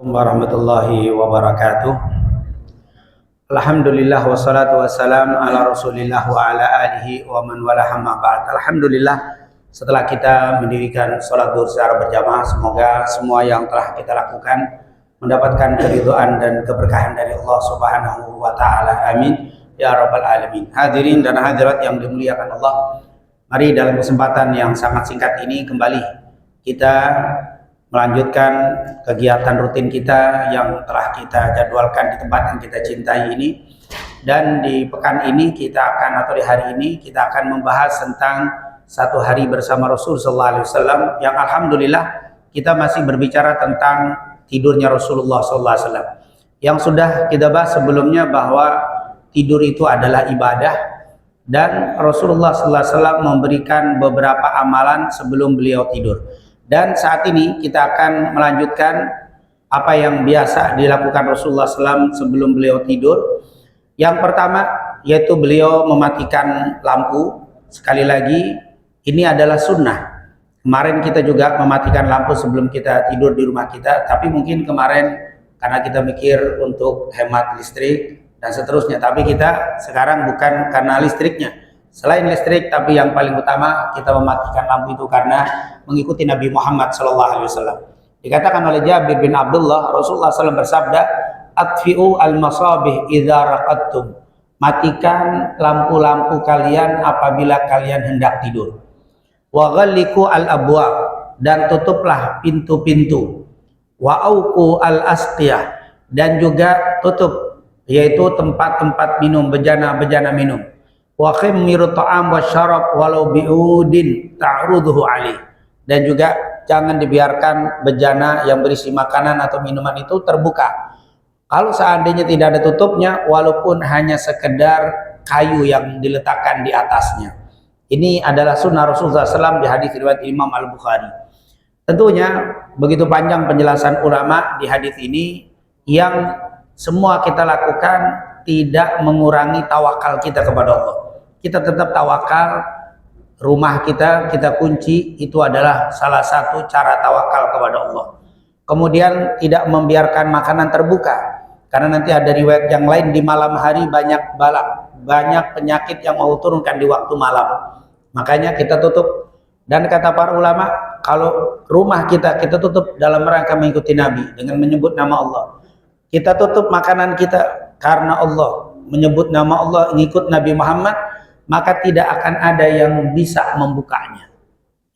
Warahmatullahi wabarakatuh. Alhamdulillah wassalatu wassalam ala Rasulillah wa ala alihi wa man wala hamma ba'd. Alhamdulillah, setelah kita mendirikan salat zuhur secara berjamaah, semoga semua yang telah kita lakukan mendapatkan keridhaan dan keberkahan dari Allah Subhanahu wa taala. Amin ya rabbal alamin. Hadirin dan hadirat yang dimuliakan Allah, mari dalam kesempatan yang sangat singkat ini kembali kita melanjutkan kegiatan rutin kita yang telah kita jadwalkan di tempat yang kita cintai ini. Dan di pekan ini kita akan, atau di hari ini kita akan membahas tentang satu hari bersama Rasul sallallahu alaihi wasallam, yang alhamdulillah kita masih berbicara tentang tidurnya Rasulullah sallallahu alaihi wasallam. Yang sudah kita bahas sebelumnya bahwa tidur itu adalah ibadah, dan Rasulullah sallallahu alaihi wasallam memberikan beberapa amalan sebelum beliau tidur. Dan saat ini kita akan melanjutkan apa yang biasa dilakukan Rasulullah SAW sebelum beliau tidur. Yang pertama yaitu beliau mematikan lampu. Sekali lagi, ini adalah sunnah. Kemarin kita juga mematikan lampu sebelum kita tidur di rumah kita, tapi mungkin kemarin karena kita mikir untuk hemat listrik dan seterusnya, tapi kita sekarang bukan karena listriknya. Selain listrik, tapi yang paling utama kita mematikan lampu itu karena mengikuti Nabi Muhammad SAW. Dikatakan oleh Jabir bin Abdullah, Rasulullah SAW bersabda, "Atfi'u al-masabih idza raqadtum." Matikan lampu-lampu kalian apabila kalian hendak tidur. Wa ghalliqu al-abwab, dan tutuplah pintu-pintu. Wa auqu al-asqiyah, dan juga tutup, yaitu tempat-tempat minum, bejana-bejana minum. Wa khimmiru ta'am wa syarab walau bi'udin ta'ruduhu alaih, dan juga jangan dibiarkan bejana yang berisi makanan atau minuman itu terbuka. Kalau seandainya tidak ada tutupnya, walaupun hanya sekedar kayu yang diletakkan di atasnya. Ini adalah sunnah Rasulullah SAW di hadis riwayat Imam Al-Bukhari. Tentunya begitu panjang penjelasan ulama di hadis ini, yang semua kita lakukan tidak mengurangi tawakal kita kepada Allah. Kita tetap tawakal, rumah kita kunci, itu adalah salah satu cara tawakal kepada Allah. Kemudian tidak membiarkan makanan terbuka, karena nanti ada riwayat yang lain di malam hari banyak balak, banyak penyakit yang mau turunkan di waktu malam. Makanya kita tutup. Dan kata para ulama, kalau rumah kita tutup dalam rangka mengikuti Nabi dengan menyebut nama Allah. Kita tutup makanan kita karena Allah, menyebut nama Allah, mengikut Nabi Muhammad, maka tidak akan ada yang bisa membukanya.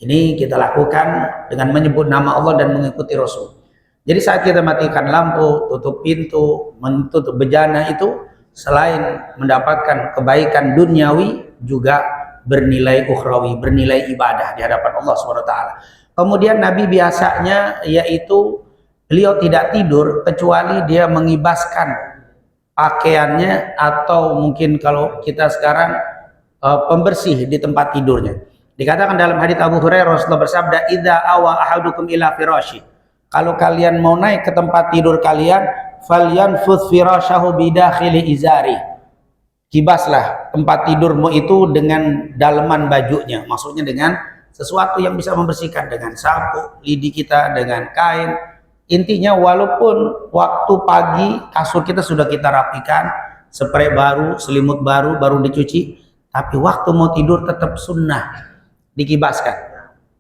Ini kita lakukan dengan menyebut nama Allah dan mengikuti Rasul. Jadi saat kita matikan lampu, tutup pintu, menutup bejana, itu selain mendapatkan kebaikan duniawi, juga bernilai ukhrawi, bernilai ibadah di hadapan Allah SWT. Kemudian Nabi biasanya yaitu beliau tidak tidur kecuali dia mengibaskan pakaiannya, atau mungkin kalau kita sekarang pembersih di tempat tidurnya. Dikatakan dalam hadits Abu Hurairah, Rasulullah bersabda, "Idza awa ahadukum ila firasyi." Kalau kalian mau naik ke tempat tidur kalian, falyanfuz firasyahu bidakhili izari. Kibaslah tempat tidurmu itu dengan daleman bajunya. Maksudnya dengan sesuatu yang bisa membersihkan, dengan sapu lidi kita, dengan kain. Intinya walaupun waktu pagi kasur kita sudah kita rapikan, spray baru, selimut baru dicuci, tapi waktu mau tidur tetap sunnah dikibaskan.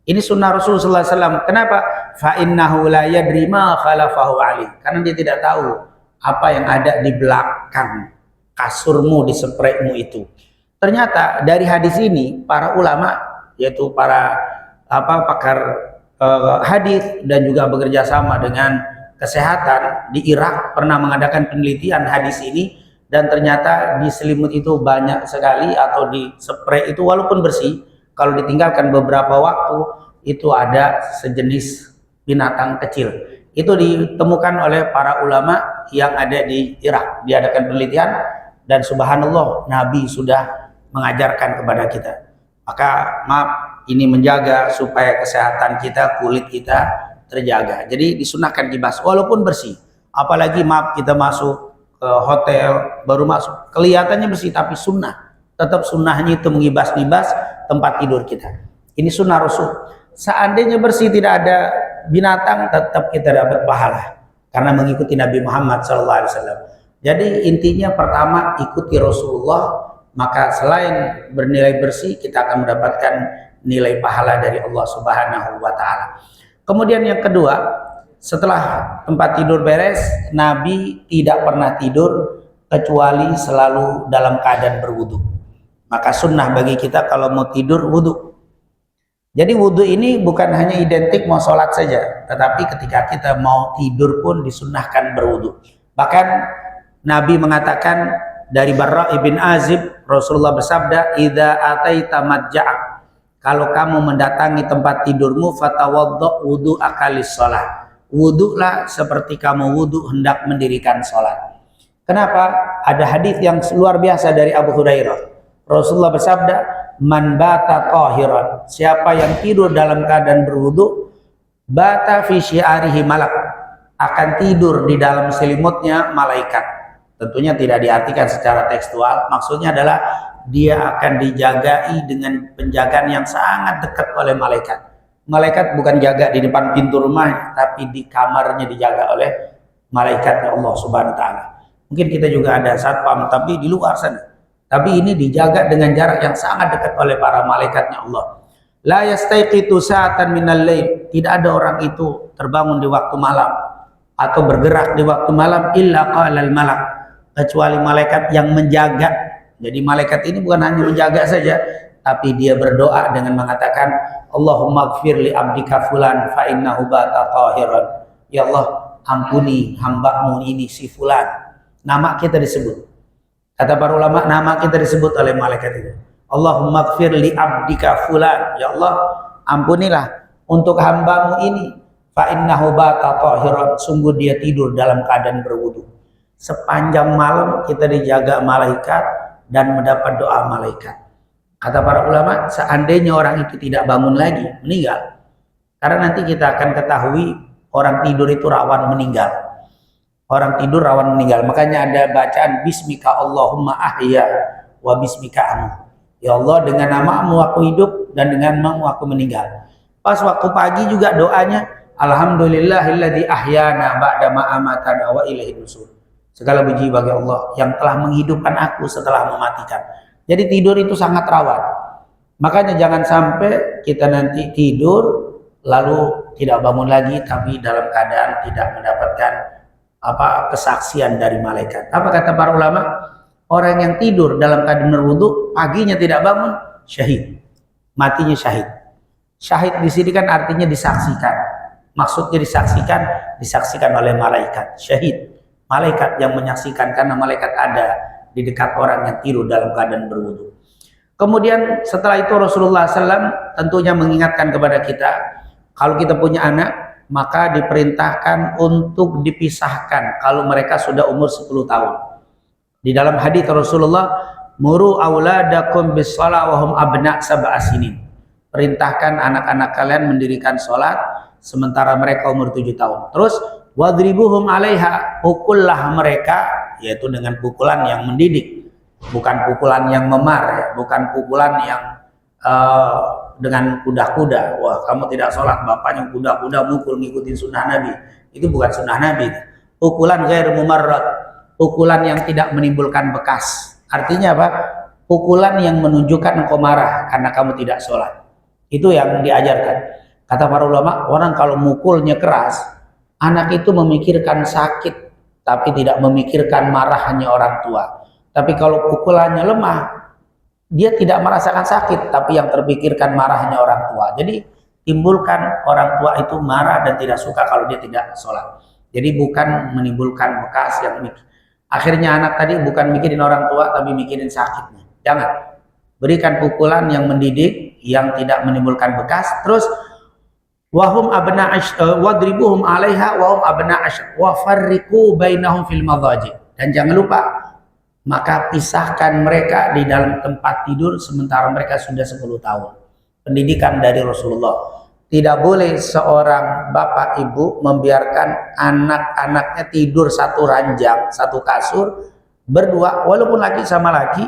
Ini sunnah Rasulullah SAW. Kenapa? Fa innahu la yadri ma khalafahu ali. Karena dia tidak tahu apa yang ada di belakang kasurmu, di spraymu itu. Ternyata dari hadis ini para ulama, yaitu para pakar hadis dan juga bekerja sama dengan kesehatan di Irak, pernah mengadakan penelitian hadis ini. Dan ternyata di selimut itu banyak sekali, atau di spray itu walaupun bersih, kalau ditinggalkan beberapa waktu itu ada sejenis binatang kecil. Itu ditemukan oleh para ulama yang ada di Irak. Diadakan penelitian, dan subhanallah Nabi sudah mengajarkan kepada kita. Maka maaf, ini menjaga supaya kesehatan kita, kulit kita terjaga. Jadi disunahkan kibas walaupun bersih. Apalagi maaf, kita masuk ke hotel, baru masuk, kelihatannya bersih, tapi sunnah. Tetap sunnahnya itu mengibas-ngibas tempat tidur kita. Ini sunnah Rasul. Seandainya bersih, tidak ada binatang, tetap kita dapat pahala. karena mengikuti Nabi Muhammad SAW. Jadi intinya pertama ikuti Rasulullah, maka selain bernilai bersih kita akan mendapatkan nilai pahala dari Allah Subhanahu wa taala. Kemudian yang kedua, setelah tempat tidur beres, Nabi tidak pernah tidur kecuali selalu dalam keadaan berwudu. Maka sunnah bagi kita kalau mau tidur wudu. Jadi wudu ini bukan hanya identik mau sholat saja, tetapi ketika kita mau tidur pun disunnahkan berwudu. Bahkan Nabi mengatakan dari Barra ibn Azib, Rasulullah bersabda, "Idza ataita madja'a." Kalau kamu mendatangi tempat tidurmu, fatawaddo wudu akalis sholat. Wudulah seperti kamu wudu hendak mendirikan sholat. Kenapa? Ada hadis yang luar biasa dari Abu Hurairah. Rasulullah bersabda, "Man bata tahiran." Siapa yang tidur dalam keadaan berwudu, bata fi syi'arihi malak. Akan tidur di dalam selimutnya malaikat. Tentunya tidak diartikan secara tekstual. Maksudnya adalah dia akan dijagai dengan penjagaan yang sangat dekat oleh malaikat. Malaikat bukan jaga di depan pintu rumah, tapi di kamarnya dijaga oleh malaikatnya Allah Subhanahu wa taala. Mungkin kita juga ada satpam tapi di luar sana. Tapi ini dijaga dengan jarak yang sangat dekat oleh para malaikatnya Allah. La yastayqitu sa'atan minal lail. Tidak ada orang itu terbangun di waktu malam atau bergerak di waktu malam illa qalal malak, kecuali malaikat yang menjaga. Jadi malaikat ini bukan hanya menjaga saja, tapi dia berdoa dengan mengatakan, Allahumma gfir li abdika fulan fa innahu bata tahiran. Ya Allah, ampuni hambamu ini si fulan. Nama kita disebut. Kata para ulama, nama kita disebut oleh malaikat itu. Allahumma gfir li abdika fulan. Ya Allah, ampunilah untuk hambamu ini. Fa innahu bata tahiran. Sungguh dia tidur dalam keadaan berwudu. Sepanjang malam kita dijaga malaikat dan mendapat doa malaikat. Kata para ulama, seandainya orang itu tidak bangun lagi, meninggal. Karena nanti kita akan ketahui orang tidur itu rawan meninggal. Orang tidur rawan meninggal. Makanya ada bacaan Bismika Allahumma ahya wa bismika amut. Ya Allah, dengan namamu aku hidup dan dengan namamu aku meninggal. Pas waktu pagi juga doanya, Alhamdulillahilladzi ahyana ba'da ma amatana wa ilaihi nusur. Segala puji bagi Allah yang telah menghidupkan aku setelah mematikan. Jadi tidur itu sangat rawan. Makanya jangan sampai kita nanti tidur lalu tidak bangun lagi tapi dalam keadaan tidak mendapatkan kesaksian dari malaikat. Apa kata para ulama? Orang yang tidur dalam keadaan berwudu, paginya tidak bangun, syahid. Matinya syahid. Syahid di sini kan artinya disaksikan. Maksudnya disaksikan oleh malaikat. Syahid. Malaikat yang menyaksikan, karena malaikat ada di dekat orang yang tidur dalam keadaan berwudu. Kemudian setelah itu Rasulullah SAW tentunya mengingatkan kepada kita, kalau kita punya anak, maka diperintahkan untuk dipisahkan kalau mereka sudah umur 10 tahun. Di dalam hadis Rasulullah, muru auladakum bis-shalah wa hum abna' sab'a sinin. Perintahkan anak-anak kalian mendirikan sholat sementara mereka umur 7 tahun. Terus wadribuhum 'alaiha, pukullah mereka, yaitu dengan pukulan yang mendidik, bukan pukulan yang memar, ya. Bukan pukulan yang dengan kuda-kuda. Wah, kamu tidak sholat, bapaknya kuda-kuda mukul ngikutin sunnah Nabi. Itu bukan sunnah Nabi. Pukulan ghair mumarrad, pukulan yang tidak menimbulkan bekas. Artinya apa? Pukulan yang menunjukkan engkau marah karena kamu tidak sholat. Itu yang diajarkan. Kata para ulama, orang kalau mukulnya keras, anak itu memikirkan sakit, tapi tidak memikirkan marahnya orang tua. Tapi kalau pukulannya lemah, dia tidak merasakan sakit, tapi yang terpikirkan marahnya orang tua. Jadi timbulkan orang tua itu marah dan tidak suka kalau dia tidak sholat. Jadi bukan menimbulkan bekas yang mikir. Akhirnya anak tadi bukan mikirin orang tua, tapi mikirin sakitnya. Jangan. Berikan pukulan yang mendidik, yang tidak menimbulkan bekas. Terus wahum abna wadribuhum 'alaiha wahum abna asyr wa farriqu bainahum fil madhaji. Dan jangan lupa, maka pisahkan mereka di dalam tempat tidur sementara mereka sudah 10 tahun. Pendidikan dari Rasulullah. Tidak boleh seorang bapak ibu membiarkan anak-anaknya tidur satu ranjang, satu kasur, berdua, walaupun laki sama laki,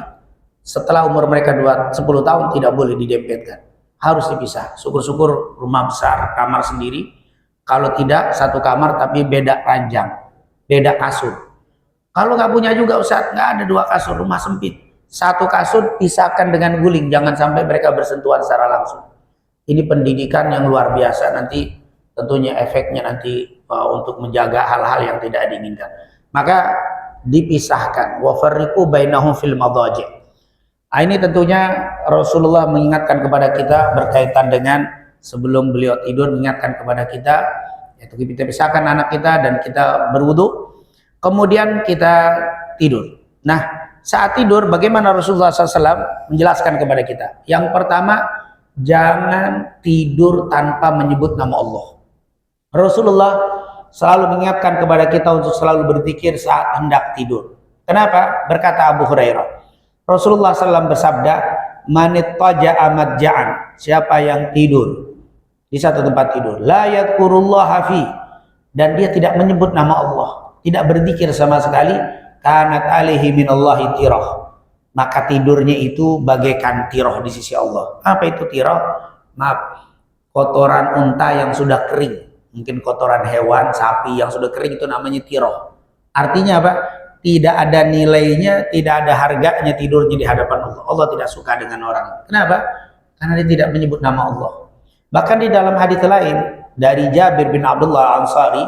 setelah umur mereka 10 tahun tidak boleh didempetkan. Harus dipisah. Syukur-syukur rumah besar, kamar sendiri. Kalau tidak, satu kamar tapi beda ranjang. beda kasur. Kalau nggak punya juga Ustaz, nggak ada 2 kasur, rumah sempit. 1 kasur pisahkan dengan guling, jangan sampai mereka bersentuhan secara langsung. Ini pendidikan yang luar biasa, nanti tentunya efeknya nanti untuk menjaga hal-hal yang tidak diinginkan. Maka dipisahkan. Wa farriqu bainahum fil madaji'. Ini tentunya Rasulullah mengingatkan kepada kita berkaitan dengan sebelum beliau tidur, mengingatkan kepada kita, yaitu kita pisahkan anak kita dan kita berwudu. Kemudian kita tidur. Nah, saat tidur bagaimana Rasulullah SAW menjelaskan kepada kita? Yang pertama, jangan tidur tanpa menyebut nama Allah. Rasulullah selalu mengingatkan kepada kita untuk selalu berzikir saat hendak tidur. Kenapa? Berkata Abu Hurairah, Rasulullah SAW bersabda, manittaja'a madja'an, siapa yang tidur di satu tempat tidur, la yadhkurullaha fi, dan dia tidak menyebut nama Allah, tidak berzikir sama sekali, kanat alaihi minallahi tirah, maka tidurnya itu bagaikan tirah di sisi Allah. Apa itu tirah? Maaf, kotoran unta yang sudah kering, mungkin kotoran hewan, sapi yang sudah kering, itu namanya tirah. Artinya apa? Tidak ada nilainya, tidak ada harganya tidurnya di hadapan Allah. Allah tidak suka dengan orang. Kenapa? Karena dia tidak menyebut nama Allah. Bahkan di dalam hadis lain dari Jabir bin Abdullah Ansari,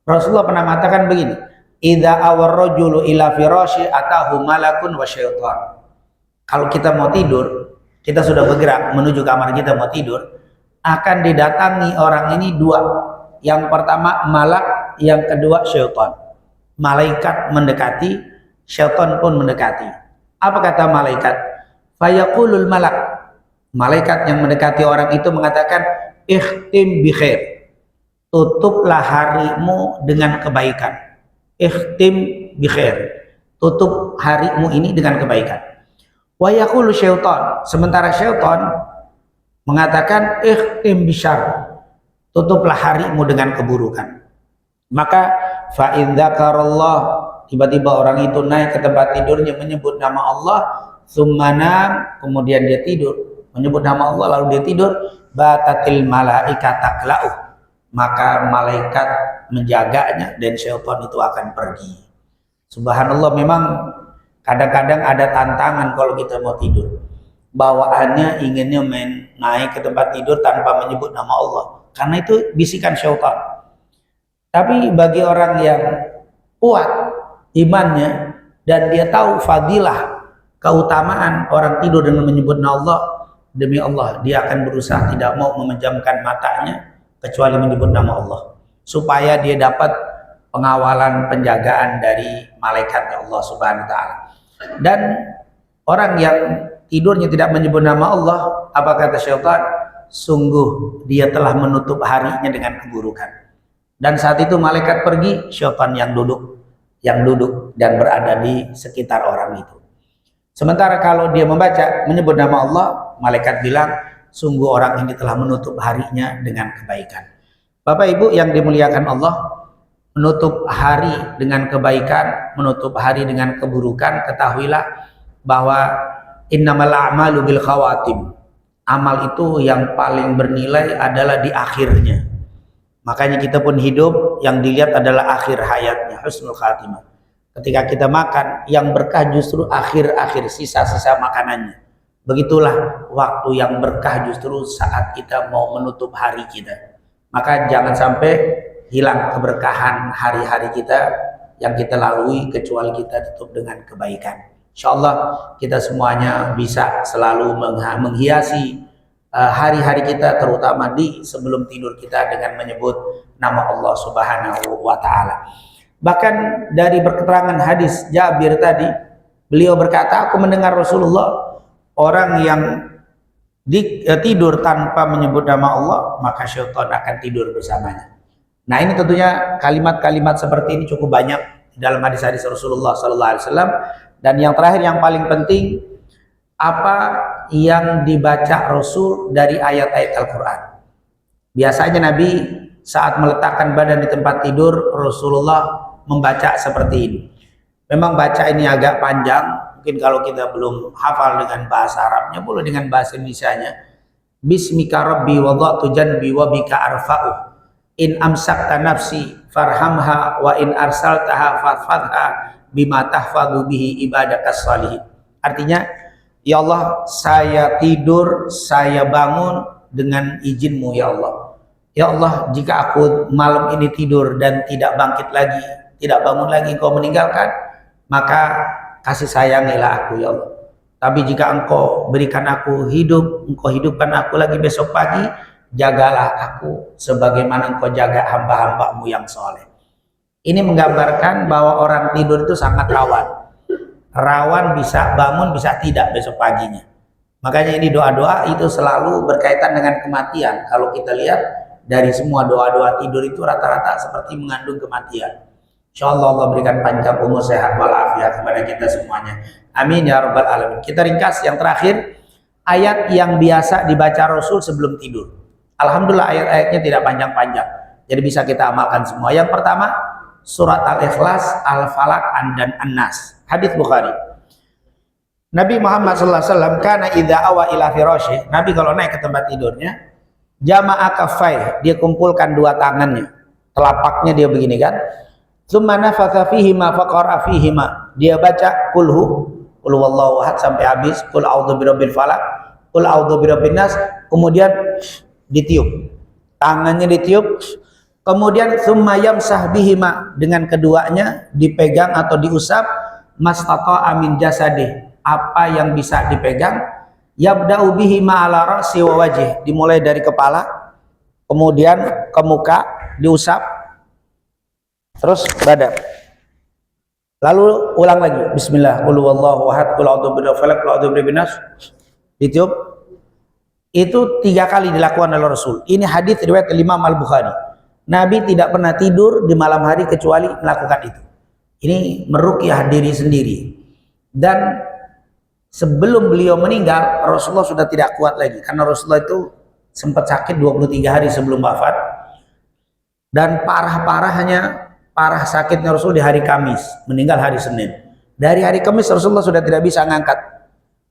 Rasulullah pernah mengatakan begini, idza awar rajulu ila firasyi atahu malakun wa syaitan. Kalau kita mau tidur, kita sudah bergerak menuju kamar kita mau tidur, akan didatangi orang ini 2. Yang pertama malak, yang kedua syaitan. Malaikat mendekati, syaitan pun mendekati. Apa kata malaikat? Fayaqulul malak. Malaikat yang mendekati orang itu mengatakan, ikhtim bi khair. Tutuplah harimu dengan kebaikan. Ikhtim bi khair. Tutup harimu ini dengan kebaikan. Wa yaqulu syaitan. Sementara syaitan mengatakan ikhtim bi syarr. Tutuplah harimu dengan keburukan. Maka fa in dzakarallah, tiba-tiba orang itu naik ke tempat tidurnya menyebut nama Allah, tsummanam, kemudian dia tidur, menyebut nama Allah lalu dia tidur, batatil malaika takla'u, maka malaikat menjaganya dan syaitan itu akan pergi. Subhanallah, memang kadang-kadang ada tantangan kalau kita mau tidur. Bawaannya inginnya naik ke tempat tidur tanpa menyebut nama Allah, karena itu bisikan syaitan. Tapi bagi orang yang kuat imannya dan dia tahu fadilah, keutamaan orang tidur dengan menyebut nama Allah, demi Allah dia akan berusaha tidak mau memejamkan matanya kecuali menyebut nama Allah, supaya dia dapat pengawalan, penjagaan dari malaikat Allah Subhanahu wa taala. Dan orang yang tidurnya tidak menyebut nama Allah, apa kata syaitan? Sungguh dia telah menutup harinya dengan keburukan. Dan saat itu malaikat pergi, syaitan yang duduk dan berada di sekitar orang itu. Sementara kalau dia membaca menyebut nama Allah, malaikat bilang, sungguh orang ini telah menutup harinya dengan kebaikan. Bapak Ibu yang dimuliakan Allah, menutup hari dengan kebaikan, menutup hari dengan keburukan, ketahuilah bahwa innamal a'malu bil khawatim. Amal itu yang paling bernilai adalah di akhirnya. Makanya kita pun hidup, yang dilihat adalah akhir hayatnya, husnul khatimah. Ketika kita makan, yang berkah justru akhir-akhir, sisa-sisa makanannya. Begitulah waktu yang berkah justru saat kita mau menutup hari kita. Maka jangan sampai hilang keberkahan hari-hari kita yang kita lalui kecuali kita tutup dengan kebaikan. InsyaAllah kita semuanya bisa selalu menghiasi hari-hari kita, terutama di sebelum tidur kita, dengan menyebut nama Allah Subhanahu wa taala. Bahkan dari keterangan hadis Jabir tadi, beliau berkata, aku mendengar Rasulullah, orang yang tidur tanpa menyebut nama Allah, maka syaitan akan tidur bersamanya. Nah, ini tentunya kalimat-kalimat seperti ini cukup banyak dalam hadis-hadis Rasulullah SAW. Dan yang terakhir, yang paling penting, apa yang dibaca Rasul dari ayat-ayat Al-Quran. Biasanya Nabi saat meletakkan badan di tempat tidur, Rasulullah membaca seperti ini. Memang baca ini agak panjang, mungkin kalau kita belum hafal dengan bahasa Arabnya, boleh dengan bahasa Indonesianya. Bismika Rabbi wada'tu janbi wa bika arfa'u. in amsakta nafsi farhamha wa in arsaltaha fadfadha bima tahfadhu bihi ibadakas salihin. Artinya, ya Allah, saya tidur, saya bangun dengan izin-Mu ya Allah. Ya Allah, jika aku malam ini tidur dan tidak bangkit lagi, tidak bangun lagi, Engkau meninggalkan, maka kasih sayangilah aku ya Allah. Tapi jika Engkau berikan aku hidup, Engkau hidupkan aku lagi besok pagi, jagalah aku sebagaimana Engkau jaga hamba-hamba-Mu yang soleh. Ini menggambarkan bahwa orang tidur itu sangat rawan. Rawan bisa bangun, bisa tidak besok paginya. Makanya ini doa-doa itu selalu berkaitan dengan kematian. Kalau kita lihat dari semua doa-doa tidur itu rata-rata seperti mengandung kematian. Insyaallah Allah berikan panjang umur, sehat walafiat kepada kita semuanya. Amin ya rabbal alamin. Kita ringkas yang terakhir, ayat yang biasa dibaca Rasul sebelum tidur. Alhamdulillah ayat-ayatnya tidak panjang-panjang, jadi bisa kita amalkan semua. Yang pertama, surat Al-Ikhlas, Al-Falaq, dan An-Nas. Hadis Bukhari. Nabi Muhammad SAW karena idza awa ila firasyi, Nabi kalau naik ke tempat tidurnya, jama'a kaffai, dia kumpulkan dua tangannya, telapaknya dia begini kan. Tsumma nafatha fihima faqara fihima, dia baca qul huwallahu ahad sampai habis, qul a'udzu birabbil falaq, qul a'udzu birabbin nas, kemudian ditiup. Tangannya ditiup, kemudian tsumma yamsah bihima, dengan keduanya dipegang atau diusap, mastata'a min jasadih, apa yang bisa dipegang, yabda'u bihima ala ra'si wa wajih, dimulai dari kepala kemudian ke muka diusap, terus badan, lalu ulang lagi bismillah, qul huwallahu ahad, qul a'udzu birabbil falaq, qul a'udzu birabbin nas, ditiup. Itu 3 kali dilakukan oleh Rasul. Ini hadis riwayat Imam Al-Bukhari. Nabi tidak pernah tidur di malam hari kecuali melakukan itu. Ini meruqyah diri sendiri. Dan sebelum beliau meninggal, Rasulullah sudah tidak kuat lagi karena Rasulullah itu sempat sakit 23 hari sebelum wafat. Dan parah sakitnya Rasul di hari Kamis, meninggal hari Senin. Dari hari Kamis Rasulullah sudah tidak bisa mengangkat.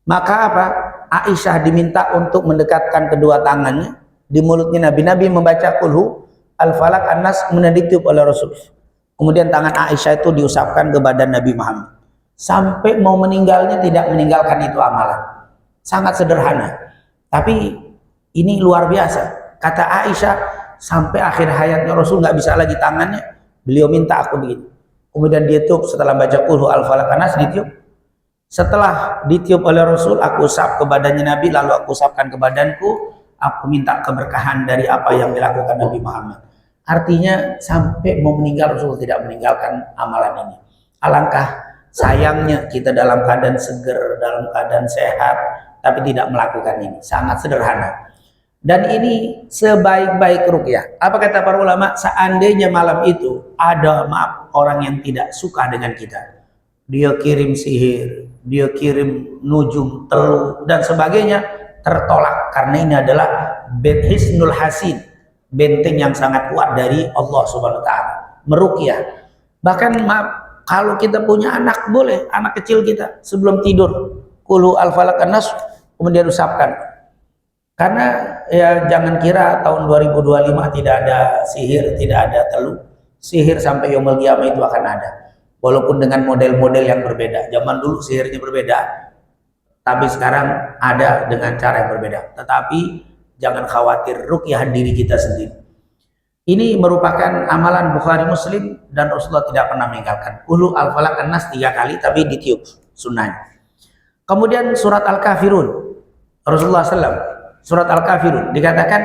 Maka apa? Aisyah diminta untuk mendekatkan kedua tangannya di mulutnya Nabi. Nabi membaca qul Al-Falaq, An-Nas, ditiup oleh Rasul. Kemudian tangan Aisyah itu diusapkan ke badan Nabi Muhammad. Sampai mau meninggalnya tidak meninggalkan itu amalan. Sangat sederhana. Tapi ini luar biasa. Kata Aisyah, sampai akhir hayatnya Rasul nggak bisa lagi tangannya. Beliau minta aku begini. Kemudian dia tiup setelah baca qul Al-Falaq, An-Nas, ditiup. Setelah ditiup oleh Rasul, aku usap ke badannya Nabi, lalu aku usapkan ke badanku. Aku minta keberkahan dari apa yang dilakukan Nabi Muhammad. Artinya sampai mau meninggal Rasul tidak meninggalkan amalan ini. Alangkah sayangnya kita dalam keadaan seger, dalam keadaan sehat, tapi tidak melakukan ini. Sangat sederhana. Dan ini sebaik-baik ruqyah. Apa kata para ulama? Seandainya malam itu ada orang yang tidak suka dengan kita, dia kirim sihir, dia kirim nujum, teluh, dan sebagainya, tertolak. Karena ini adalah hisnul hasin, benteng yang sangat kuat dari Allah Subhanahu wa ta'ala. Meruqyah. Bahkan kalau kita punya anak, boleh anak kecil kita sebelum tidur qul Al-Falaq, An-Nas, kemudian usapkan. Karena ya jangan kira tahun 2025 tidak ada sihir, tidak ada teluh. Sihir sampai yaumul qiyamah itu akan ada. Walaupun dengan model-model yang berbeda. Zaman dulu sihirnya berbeda, tapi sekarang ada dengan cara yang berbeda. Tetapi jangan khawatir, ruqyah diri kita sendiri. Ini merupakan amalan Bukhari Muslim dan Rasulullah tidak pernah meninggalkan. Qul Al-Falaq, An-Nas 3 kali, tapi ditiup sunnahnya. Kemudian surat Al-Kafirun, Rasulullah SAW, surat Al-Kafirun dikatakan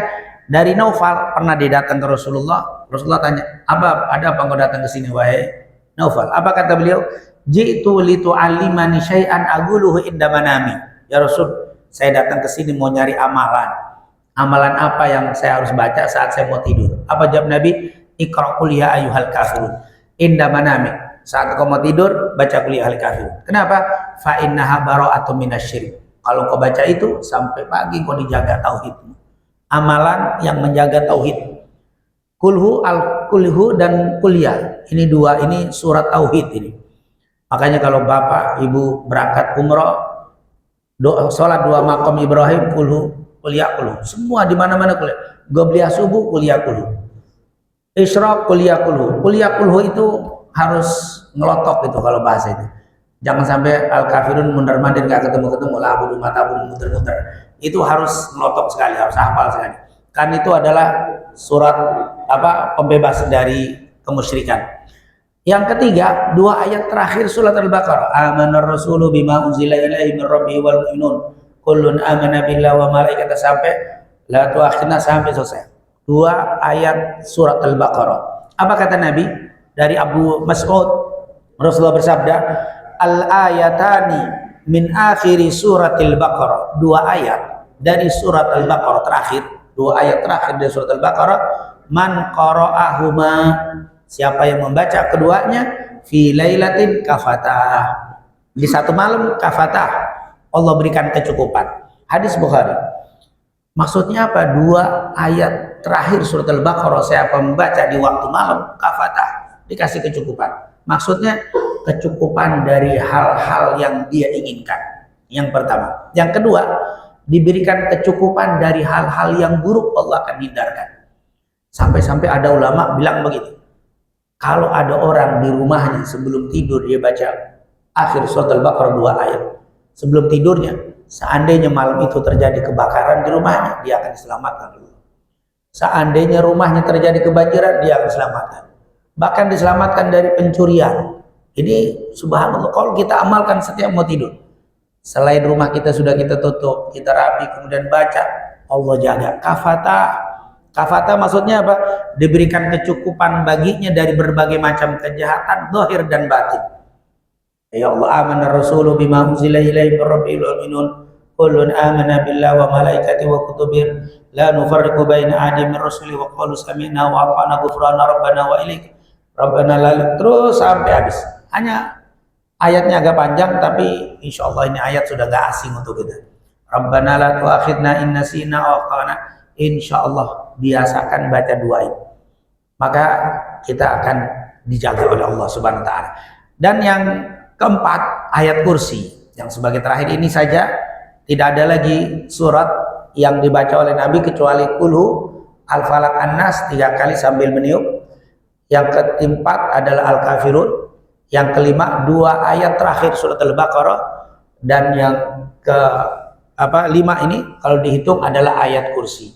dari Naufal pernah didatang ke Rasulullah. Rasulullah tanya, ada apa engkau datang ke sini wahai Naufal? Apa kata beliau? Ji'tu litu'allimani syai'an aguluhu inda manami. Ya Rasul, saya datang ke sini mau nyari amalan. Amalan apa yang saya harus baca saat saya mau tidur? Apa jawab Nabi? Iqra qul ya ayyuhal kafirun inda manami. Saat kau mau tidur, baca qul ya ayyuhal kafirun. Kenapa? Fa innaha bara'atun minasyirik. Kalau kau baca itu sampai pagi kau dijaga tauhidmu. Amalan yang menjaga tauhid. Kulhu dan kuliah. Ini dua, ini surat tauhid ini. Makanya kalau bapak ibu berangkat umroh, sholat 2 maqam Ibrahim, kulhu, kuliah, kulhu. Semua di mana-mana kuliah. Gobliyah subuh, kuliah, kulhu. Isra qul yakulhu itu harus ngelotok itu kalau bahasa itu. Jangan sampai al-kafirun mundar-mandir nggak ketemu-ketemu, la abudu matabun muter-muter. Itu harus ngelotok sekali, harus hafal sekali. Kan itu adalah surat pembebas dari kemusyrikan. Yang ketiga, dua ayat terakhir surat Al-Baqarah. Amanar rasulu bima unzila ilaihi min rabbihi wal mu'minun. Kullun amana billahi wa malaikatihi sampai la tu'akhirna sampai selesai. Dua ayat surat Al-Baqarah. Apa kata Nabi? Dari Abu Mas'ud, Rasulullah bersabda, al-ayatani min akhiri suratil Baqarah. Dua ayat dari surat Al-Baqarah terakhir, dua ayat terakhir dari surat Al-Baqarah, man qara'ahuma, siapa yang membaca keduanya, fi lailatin kafatah, di satu malam kafatah, Allah berikan kecukupan. Hadis Bukhari. Maksudnya apa? Dua ayat terakhir surat Al-Baqarah siapa membaca di waktu malam, kafatah, dikasih kecukupan. Maksudnya kecukupan dari hal-hal yang dia inginkan. Yang pertama. Yang kedua, diberikan kecukupan dari hal-hal yang buruk, Allah akan hindarkan. Sampai-sampai ada ulama bilang begitu. Kalau ada orang di rumahnya sebelum tidur dia baca akhir surat Al-Baqarah 2 ayat. Sebelum tidurnya, seandainya malam itu terjadi kebakaran di rumahnya, dia akan diselamatkan dulu. Seandainya rumahnya terjadi kebanjiran, dia akan diselamatkan. Bahkan diselamatkan dari pencurian. Ini subhanallah, kalau kita amalkan setiap mau tidur. Selain rumah kita sudah kita tutup, kita rapi, kemudian baca, Allah jaga. Kafata maksudnya apa? Diberikan kecukupan baginya dari berbagai macam kejahatan zahir dan batin. Ya Allah, amana rasulu bima unzila ilaihi min rabbil alamin. Kullun amana billahi wa malaikatihi wa kutubihi la nufarriqu baina ahadin min rusuli wa qalu sami'na wa ata'na ghufrana rabbana wa ilaik rabbana la, terus sampai habis. Hanya ayatnya agak panjang, tapi insya Allah ini ayat sudah gak asing untuk kita. Rabbana la tu'akhidna in nasina aw akhtana. Insya Allah biasakan baca dua ayat, maka kita akan dijaga oleh Allah Subhanahu wa ta'ala. Dan yang keempat, ayat kursi yang sebagai terakhir ini saja. Tidak ada lagi surat yang dibaca oleh Nabi kecuali kulhu, al-falaq, an-nas 3 kali sambil meniup. Yang keempat adalah al-kafirun. Yang kelima, 2 ayat terakhir surat Al-Baqarah. Dan yang lima ini kalau dihitung adalah ayat kursi.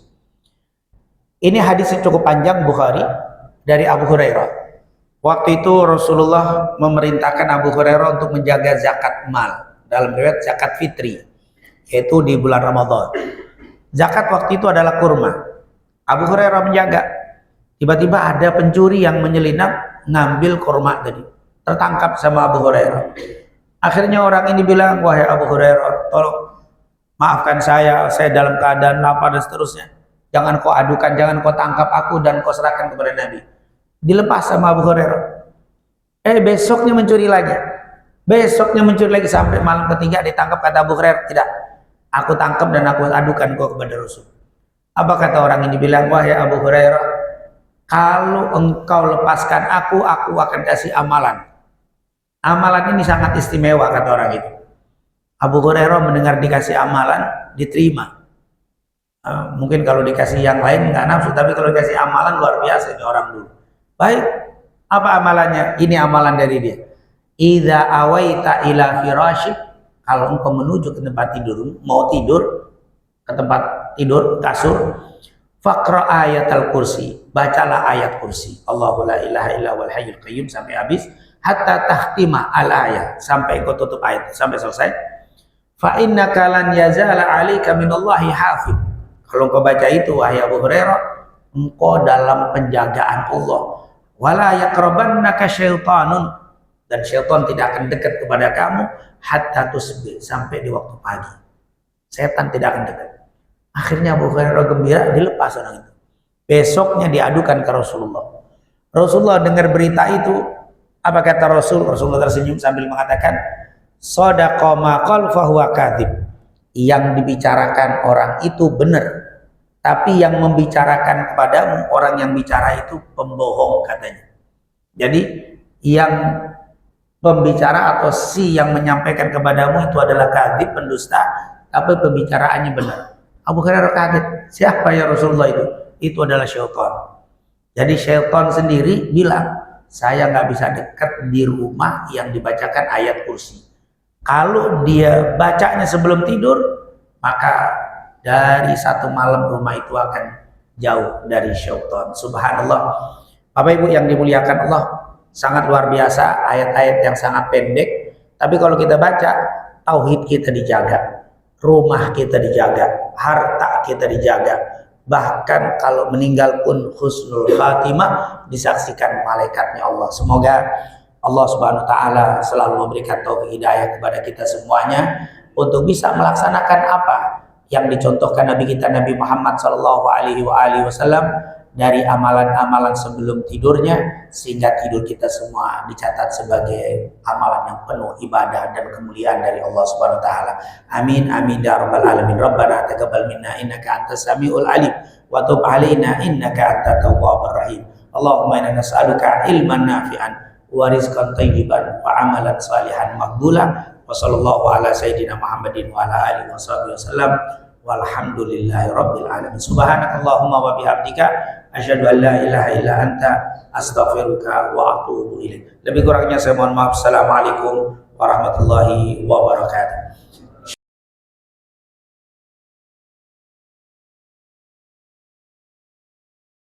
Ini hadis yang cukup panjang Bukhari dari Abu Hurairah. Waktu itu Rasulullah memerintahkan Abu Hurairah untuk menjaga zakat mal, dalam riwayat zakat fitri, yaitu di bulan Ramadan. Zakat waktu itu adalah kurma. Abu Hurairah menjaga. Tiba-tiba ada pencuri yang menyelinap ngambil kurma tadi. Tertangkap sama Abu Hurairah. Akhirnya orang ini bilang, wahai Abu Hurairah, tolong maafkan saya dalam keadaan lapar dan seterusnya. Jangan kau adukan, jangan kau tangkap aku dan kau serahkan kepada Nabi. Dilepas sama Abu Hurairah. Besoknya mencuri lagi. Besoknya mencuri lagi sampai malam ketiga ditangkap. Kata Abu Hurairah, tidak. Aku tangkap dan aku adukan kau kepada Rasul. Apa kata orang ini? Bilang, wahai Abu Hurairah, kalau engkau lepaskan aku akan kasih amalan. Amalan ini sangat istimewa, kata orang itu. Abu Hurairah mendengar dikasih amalan, diterima. Mungkin kalau dikasih yang lain nggak nafsu, tapi kalau dikasih amalan luar biasa ini orang dulu. Baik, apa amalannya? Ini amalan dari dia. Idza awaita ila firasyik, kalau engkau menuju ke tempat tidur, mau tidur ke tempat tidur kasur, faqra ayatal kursi, bacalah ayat kursi. Allahu la ilaha illa wal hayyul qayyum sampai habis, hatta tahtima al ayat, sampai kau tutup ayat sampai selesai. Fa innaka lan yazala 'alaika minallahi hafid. Kalau engkau baca itu, wahai Abu Hurairah, engkau dalam penjagaan Allah. Wala yaqrabannaka syaitanun, dan syaitan tidak akan dekat kepada kamu hatta tusbih, sampai di waktu pagi. Setan tidak akan dekat. Akhirnya Abu Hurairah gembira, dilepas orang itu. Besoknya diadukan ke Rasulullah. Rasulullah dengar berita itu, apa kata Rasul? Rasulullah tersenyum sambil mengatakan, shadaqa ma qala fa huwa kadzib. Yang dibicarakan orang itu benar, tapi yang membicarakan kepadamu, orang yang bicara itu pembohong, katanya. Jadi yang pembicara atau yang menyampaikan kepadamu itu adalah kadzib, pendusta, tapi pembicaraannya benar. Abu Hurairah kaget, siapa ya Rasulullah itu? Itu adalah syaitan. Jadi syaitan sendiri bilang, saya nggak bisa dekat di rumah yang dibacakan ayat kursi. Kalau dia bacanya sebelum tidur, maka dari satu malam rumah itu akan jauh dari syaitan. Subhanallah. Bapak Ibu yang dimuliakan Allah, sangat luar biasa ayat-ayat yang sangat pendek. Tapi kalau kita baca, tauhid kita dijaga, rumah kita dijaga, harta kita dijaga. Bahkan kalau meninggal pun husnul khatimah disaksikan malaikatnya Allah. Semoga Allah Subhanahu wa taala selalu memberikan taufik hidayah kepada kita semuanya untuk bisa melaksanakan apa yang dicontohkan Nabi kita Nabi Muhammad sallallahu alaihi wasallam dari amalan-amalan sebelum tidurnya, sehingga tidur kita semua dicatat sebagai amalan yang penuh ibadah dan kemuliaan dari Allah Subhanahu wa taala. Amin amin ya rabbal alamin. Rabbana taqabbal minna innaka antas samiul alim wa tub alaina innaka antat tawwabur rahim. Allahumma inna nas'aluka ilman nafi'an wa rizqan thayyiban wa amalan salihan maqbula. Wa sallallahu ala sayyidina Muhammadin wa ala alihi wasallam. Walhamdulillahi rabbil alamin. Subhanakallahumma wa bihamdika asyhadu an la ilaha illa anta astaghfiruka wa atubu ilaik. Lebih kurangnya saya mohon maaf. Assalamualaikum warahmatullahi wabarakatuh.